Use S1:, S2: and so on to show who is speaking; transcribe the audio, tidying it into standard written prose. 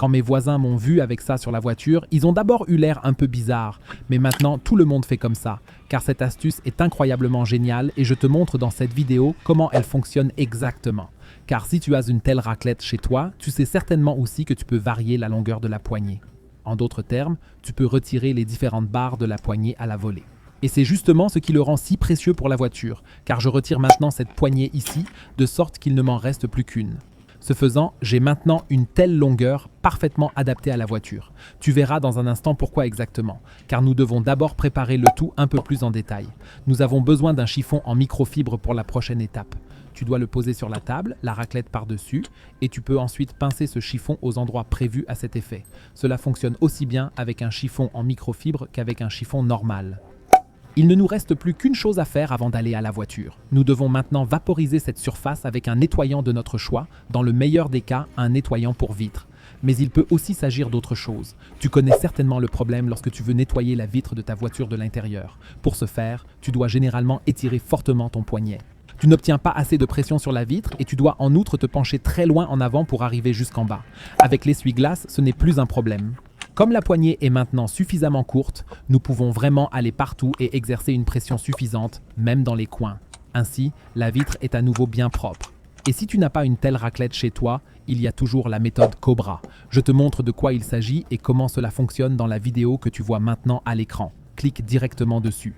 S1: Quand mes voisins m'ont vu avec ça sur la voiture, ils ont d'abord eu l'air un peu bizarre, mais maintenant tout le monde fait comme ça, car cette astuce est incroyablement géniale et je te montre dans cette vidéo comment elle fonctionne exactement. Car si tu as une telle raclette chez toi, tu sais certainement aussi que tu peux varier la longueur de la poignée. En d'autres termes, tu peux retirer les différentes barres de la poignée à la volée. Et c'est justement ce qui le rend si précieux pour la voiture, car je retire maintenant cette poignée ici, de sorte qu'il ne m'en reste plus qu'une. Ce faisant, j'ai maintenant une telle longueur parfaitement adaptée à la voiture. Tu verras dans un instant pourquoi exactement, car nous devons d'abord préparer le tout un peu plus en détail. Nous avons besoin d'un chiffon en microfibre pour la prochaine étape. Tu dois le poser sur la table, la raclette par-dessus, et tu peux ensuite pincer ce chiffon aux endroits prévus à cet effet. Cela fonctionne aussi bien avec un chiffon en microfibre qu'avec un chiffon normal. Il ne nous reste plus qu'une chose à faire avant d'aller à la voiture. Nous devons maintenant vaporiser cette surface avec un nettoyant de notre choix, dans le meilleur des cas, un nettoyant pour vitre. Mais il peut aussi s'agir d'autre chose. Tu connais certainement le problème lorsque tu veux nettoyer la vitre de ta voiture de l'intérieur. Pour ce faire, tu dois généralement étirer fortement ton poignet. Tu n'obtiens pas assez de pression sur la vitre et tu dois en outre te pencher très loin en avant pour arriver jusqu'en bas. Avec l'essuie-glace, ce n'est plus un problème. Comme la poignée est maintenant suffisamment courte, nous pouvons vraiment aller partout et exercer une pression suffisante, même dans les coins. Ainsi, la vitre est à nouveau bien propre. Et si tu n'as pas une telle raclette chez toi, il y a toujours la méthode Cobra. Je te montre de quoi il s'agit et comment cela fonctionne dans la vidéo que tu vois maintenant à l'écran. Clique directement dessus.